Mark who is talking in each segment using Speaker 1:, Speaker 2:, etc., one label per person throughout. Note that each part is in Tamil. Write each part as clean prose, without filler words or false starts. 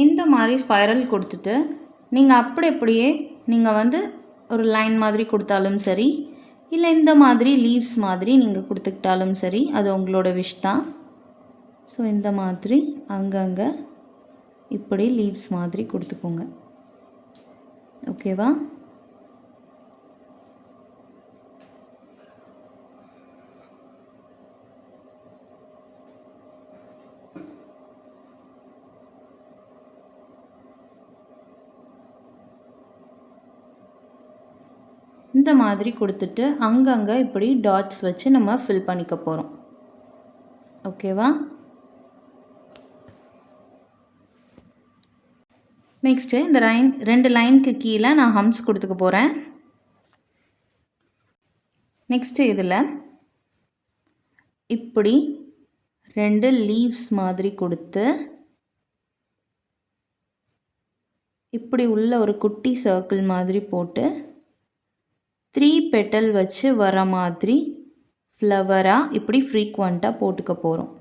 Speaker 1: இந்த மாதிரி ஸ்பைரல் கொடுத்துட்டு நீங்கள் அப்படியே நீங்கள் ஒரு லைன் மாதிரி கொடுத்தாலும் சரி, இல்லை இந்த மாதிரி லீவ்ஸ் மாதிரி நீங்கள் கொடுத்துக்கிட்டாலும் சரி, அது உங்களோட விஷ் தான். ஸோ இந்த மாதிரி அங்கங்கே இப்படி லீவ்ஸ் மாதிரி கொடுத்துக்கோங்க. ஓகேவா? இந்த மாதிரி கொடுத்துட்டு அங்கங்கே இப்படி டாட்ஸ் வச்சு நம்ம ஃபில் பண்ணிக்க போகிறோம். ஓகேவா? நெக்ஸ்ட்டு இந்த ரெண்டு லைனுக்கு கீழே நான் ஹம்ஸ் கொடுத்துக்க போகிறேன். நெக்ஸ்ட்டு இதில் இப்படி 2 லீவ்ஸ் மாதிரி கொடுத்து இப்படி உள்ள ஒரு குட்டி சர்க்கிள் மாதிரி போட்டு 3 பெட்டல் வச்சு வர மாதிரி ஃப்ளவராக இப்படி ஃப்ரீக்வெண்ட்டாக போட்டுக்க போகிறோம்.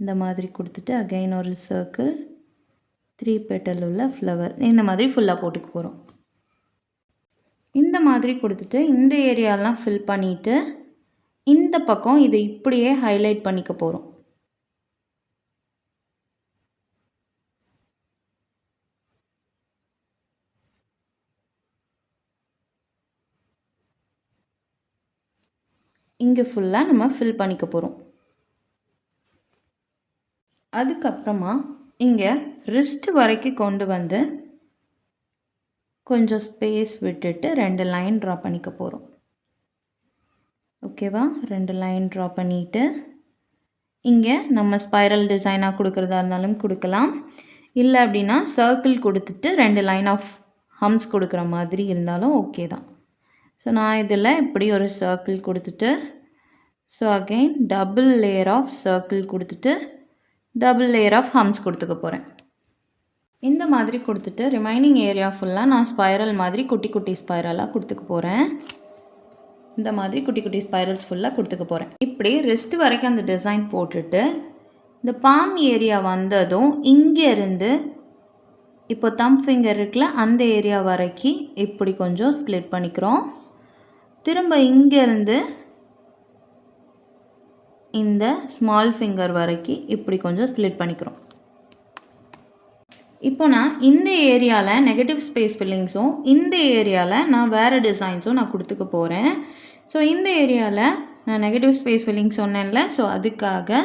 Speaker 1: இந்த மாதிரி கொடுத்துட்டு அகைன் ஒரு சர்க்கிள் 3 பெட்டல் உள்ள ஃப்ளவர் இந்த மாதிரி ஃபுல்லாக போட்டுக்க போகிறோம். இந்த மாதிரி கொடுத்துட்டு இந்த ஏரியாலாம் ஃபில் பண்ணிவிட்டு இந்த பக்கம் இதை இப்படியே ஹைலைட் பண்ணிக்க போகிறோம். இங்கே ஃபுல்லாக நம்ம ஃபில் பண்ணிக்க போகிறோம். அதுக்கப்புறமா இங்கே ரிஸ்ட் வரைக்கும் கொண்டு வந்து கொஞ்சம் ஸ்பேஸ் விட்டுட்டு 2 லைன் ட்ரா பண்ணிக்க போகிறோம். ஓகேவா? 2 லைன் ட்ரா பண்ணிவிட்டு இங்கே நம்ம ஸ்பைரல் டிசைனாக கொடுக்குறதா இருந்தாலும் கொடுக்கலாம், இல்லை அப்படின்னா சர்க்கிள் கொடுத்துட்டு 2 லைன் ஆஃப் ஹம்ஸ் கொடுக்குற மாதிரி இருந்தாலும் ஓகே தான். ஸோ நான் இதில் இப்படி ஒரு சர்க்கிள் கொடுத்துட்டு so again double layer of circle கொடுத்துட்டு டபுள் லேயர் ஆஃப் ஹம்ஸ் கொடுத்துக்க போகிறேன். இந்த மாதிரி கொடுத்துட்டு ரிமைனிங் ஏரியா ஃபுல்லாக நான் ஸ்பைரல் மாதிரி குட்டி குட்டி ஸ்பைரலாக கொடுத்துக்க போகிறேன். இந்த மாதிரி குட்டி குட்டி ஸ்பைரல்ஸ் ஃபுல்லாக கொடுத்துக்க போகிறேன். இப்படி ரிஸ்ட் வரைக்கும் அந்த டிசைன் போட்டுட்டு இந்த பாம் ஏரியா வந்ததும் இங்கேருந்து இப்போ தம் ஃபிங்கர் இருக்குல்ல அந்த ஏரியா வரைக்கும் இப்படி கொஞ்சம் ஸ்ப்ளிட் பண்ணிக்கிறோம். திரும்ப இங்கேருந்து இந்த ஸ்மால் ஃபிங்கர் வரைக்கும் இப்படி கொஞ்சம் ஸ்ப்ளிட் பண்ணிக்கிறோம். இப்போ நான் இந்த ஏரியாவில் நெகட்டிவ் ஸ்பேஸ் ஃபில்லிங்ஸும் இந்த ஏரியாவில் நான் வேறு டிசைன்ஸும் நான் கொடுத்துக்க போகிறேன். ஸோ இந்த ஏரியாவில் நான் நெகட்டிவ் ஸ்பேஸ் ஃபில்லிங் சொன்னேன்ல, ஸோ அதுக்காக